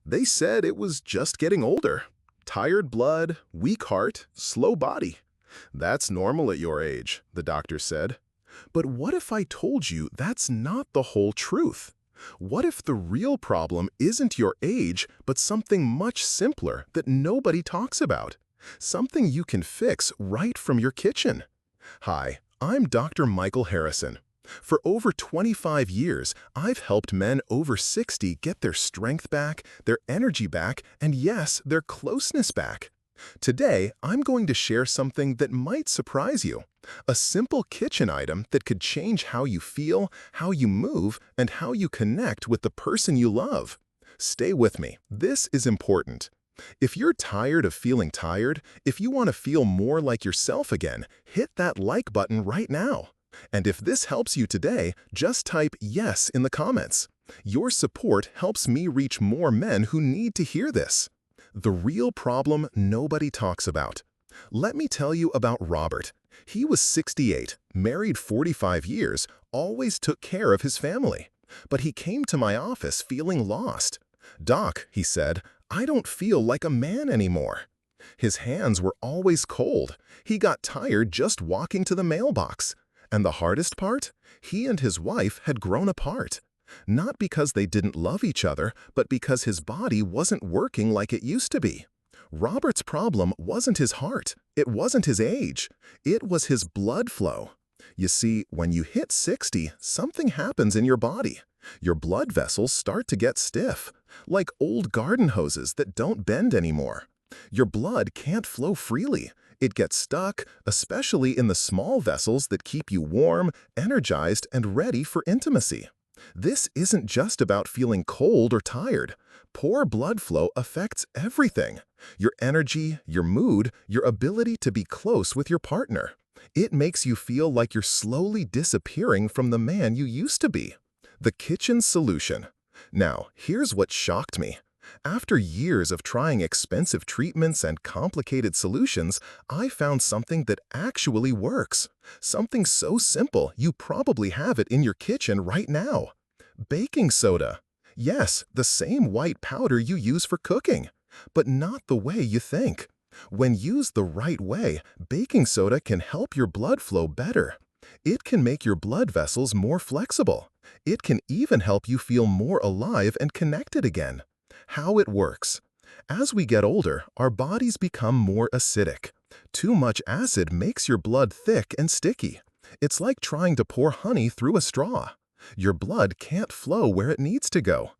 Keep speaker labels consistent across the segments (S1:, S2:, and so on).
S1: They said it was just getting older. Tired blood, weak heart, slow body. That's normal at your age, the doctor said. But what if I told you that's not the whole truth? What if the real problem isn't your age, but something much simpler that nobody talks about? Something you can fix right from your kitchen. Hi, I'm Dr. Michael Harrison. For over 25 years, I've helped men over 60 get their strength back, their energy back, and yes, their closeness back. Today, I'm going to share something that might surprise you. A simple kitchen item that could change how you feel, how you move, and how you connect with the person you love. Stay with me. This is important. If you're tired of feeling tired, if you want to feel more like yourself again, hit that like button right now. And if this helps you today, just type yes in the comments. Your support helps me reach more men who need to hear this. The real problem nobody talks about. Let me tell you about Robert. He was 68, married 45 years, always took care of his family. But he came to my office feeling lost. "Doc," he said, "I don't feel like a man anymore." His hands were always cold. He got tired just walking to the mailbox. And the hardest part? He and his wife had grown apart. Not because they didn't love each other, but because his body wasn't working like it used to be. Robert's problem wasn't his heart. It wasn't his age. It was his blood flow. You see, when you hit 60, something happens in your body. Your blood vessels start to get stiff, like old garden hoses that don't bend anymore. Your blood can't flow freely. It gets stuck, especially in the small vessels that keep you warm, energized, and ready for intimacy. This isn't just about feeling cold or tired. Poor blood flow affects everything. Your energy, your mood, your ability to be close with your partner. It makes you feel like you're slowly disappearing from the man you used to be. The kitchen solution. Now, here's what shocked me. After years of trying expensive treatments and complicated solutions, I found something that actually works. Something so simple you probably have it in your kitchen right now. Baking soda. Yes, the same white powder you use for cooking, but not the way you think. When used the right way, baking soda can help your blood flow better. It can make your blood vessels more flexible. It can even help you feel more alive and connected again. How it works. As we get older, our bodies become more acidic. Too much acid makes your blood thick and sticky. It's like trying to pour honey through a straw. Your blood can't flow where it needs to go.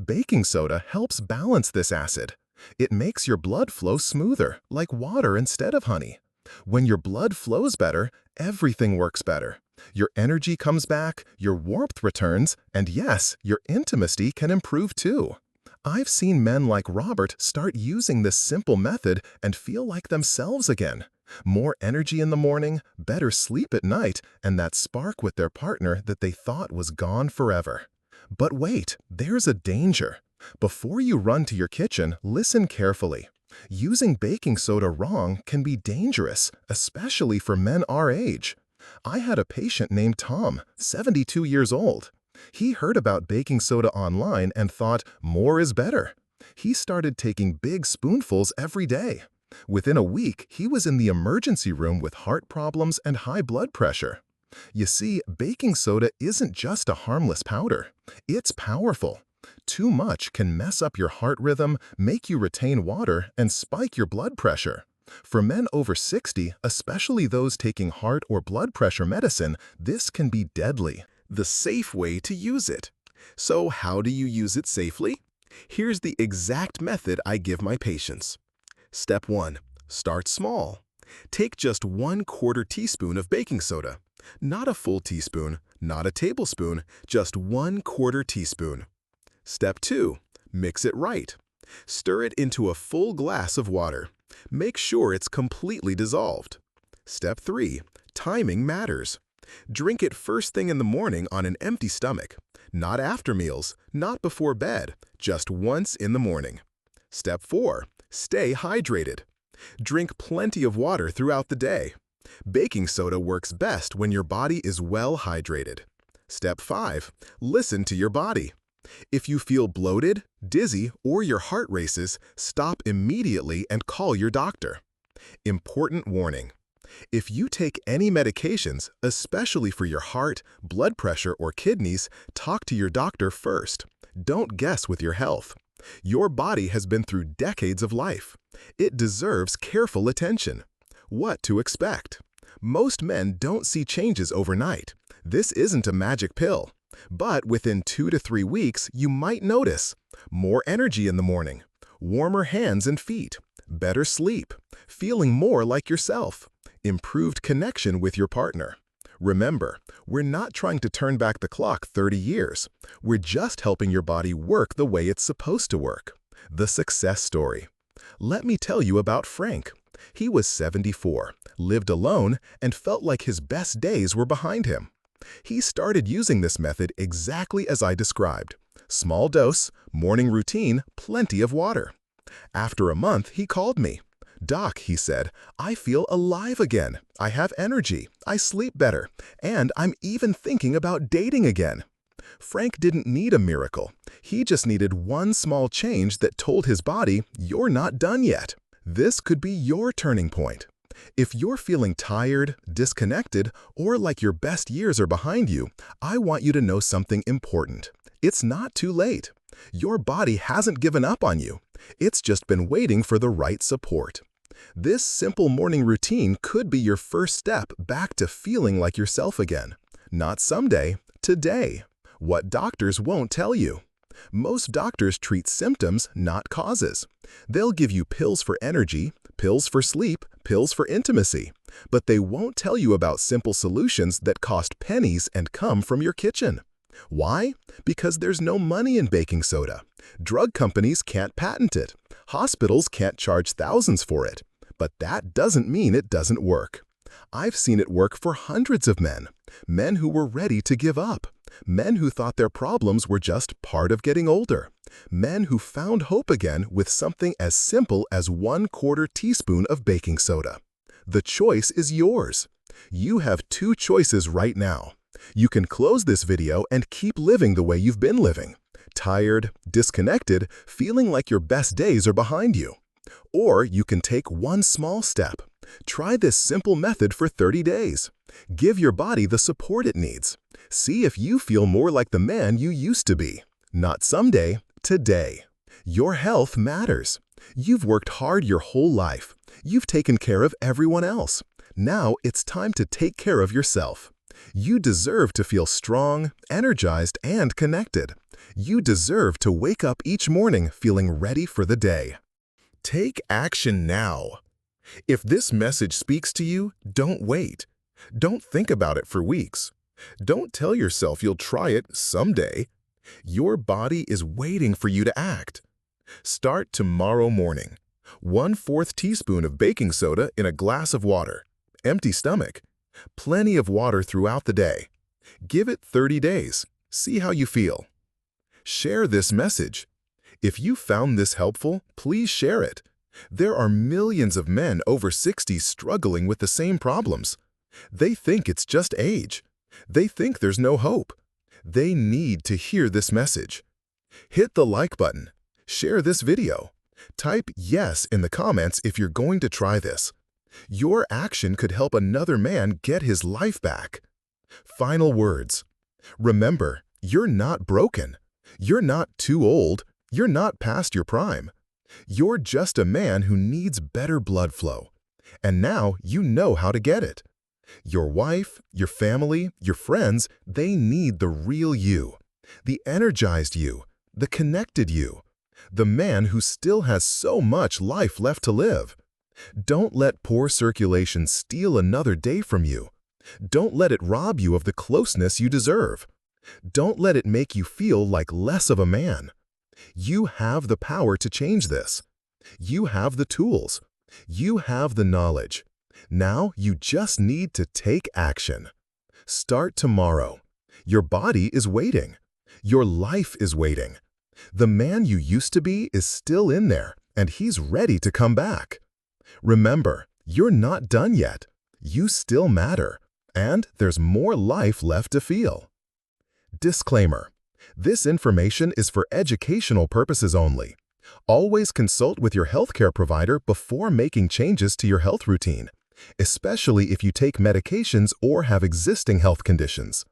S1: Baking soda helps balance this acid. It makes your blood flow smoother, like water instead of honey. When your blood flows better, everything works better. Your energy comes back, your warmth returns, and yes, your intimacy can improve too. I've seen men like Robert start using this simple method and feel like themselves again. More energy in the morning, better sleep at night, and that spark with their partner that they thought was gone forever. But wait, there's a danger. Before you run to your kitchen, listen carefully. Using baking soda wrong can be dangerous, especially for men our age. I had a patient named Tom, 72 years old. He heard about baking soda online and thought more is better. He started taking big spoonfuls every day. Within a week, he was in the emergency room with heart problems and high blood pressure. You see, baking soda isn't just a harmless powder. It's powerful. Too much can mess up your heart rhythm, make you retain water, and spike your blood pressure. For men over 60, especially those taking heart or blood pressure medicine, this can be deadly. The safe way to use it. So how do you use it safely? Here's the exact method I give my patients. Step 1. Start small. Take just 1/4 teaspoon of baking soda. Not a full teaspoon, not a tablespoon, just 1/4 teaspoon. Step 2. Mix it right. Stir it into a full glass of water. Make sure it's completely dissolved. Step 3. Timing matters. Drink it first thing in the morning on an empty stomach. Not after meals, not before bed, just once in the morning. Step 4. Stay hydrated. Drink plenty of water throughout the day. Baking soda works best when your body is well hydrated. Step 5. Listen to your body. If you feel bloated, dizzy, or your heart races, stop immediately and call your doctor. Important warning. If you take any medications, especially for your heart, blood pressure, or kidneys, talk to your doctor first. Don't guess with your health. Your body has been through decades of life. It deserves careful attention. What to expect? Most men don't see changes overnight. This isn't a magic pill. But within 2 to 3 weeks, you might notice more energy in the morning, warmer hands and feet, better sleep, feeling more like yourself, improved connection with your partner. Remember, we're not trying to turn back the clock 30 years. We're just helping your body work the way it's supposed to work. The success story. Let me tell you about Frank. He was 74, lived alone, and felt like his best days were behind him. He started using this method exactly as I described. Small dose, morning routine, plenty of water. After a month, he called me. "Doc," he said, "I feel alive again. I have energy, I sleep better, and I'm even thinking about dating again." Frank didn't need a miracle. He just needed one small change that told his body, "You're not done yet." This could be your turning point. If you're feeling tired, disconnected, or like your best years are behind you, I want you to know something important. It's not too late. Your body hasn't given up on you. It's just been waiting for the right support. This simple morning routine could be your first step back to feeling like yourself again. Not someday, today. What doctors won't tell you. Most doctors treat symptoms, not causes. They'll give you pills for energy, pills for sleep, pills for intimacy, but they won't tell you about simple solutions that cost pennies and come from your kitchen. Why? Because there's no money in baking soda. Drug companies can't patent it. Hospitals can't charge thousands for it. But that doesn't mean it doesn't work. I've seen it work for hundreds of men. Men who were ready to give up. Men who thought their problems were just part of getting older. Men who found hope again with something as simple as 1/4 teaspoon of baking soda. The choice is yours. You have 2 choices right now. You can close this video and keep living the way you've been living. Tired, disconnected, feeling like your best days are behind you. Or you can take one small step. Try this simple method for 30 days. Give your body the support it needs. See if you feel more like the man you used to be. Not someday, today. Your health matters. You've worked hard your whole life. You've taken care of everyone else. Now it's time to take care of yourself. You deserve to feel strong, energized, and connected. You deserve to wake up each morning feeling ready for the day. Take action now. If this message speaks to you, don't wait. Don't think about it for weeks. Don't tell yourself you'll try it someday. Your body is waiting for you to act. Start tomorrow morning. 1/4 teaspoon of baking soda in a glass of water. Empty stomach. Plenty of water throughout the day. Give it 30 days. See how you feel. Share this message. If you found this helpful, please share it. There are millions of men over 60 struggling with the same problems. They think it's just age. They think there's no hope. They need to hear this message. Hit the like button. Share this video. Type yes in the comments if you're going to try this. Your action could help another man get his life back. Final words. Remember, you're not broken. You're not too old. You're not past your prime. You're just a man who needs better blood flow. And now you know how to get it. Your wife, your family, your friends, they need the real you. The energized you. The connected you. The man who still has so much life left to live. Don't let poor circulation steal another day from you. Don't let it rob you of the closeness you deserve. Don't let it make you feel like less of a man. You have the power to change this. You have the tools. You have the knowledge. Now you just need to take action. Start tomorrow. Your body is waiting. Your life is waiting. The man you used to be is still in there, and he's ready to come back. Remember, you're not done yet. You still matter, and there's more life left to feel. Disclaimer: This information is for educational purposes only. Always consult with your healthcare provider before making changes to your health routine, especially if you take medications or have existing health conditions.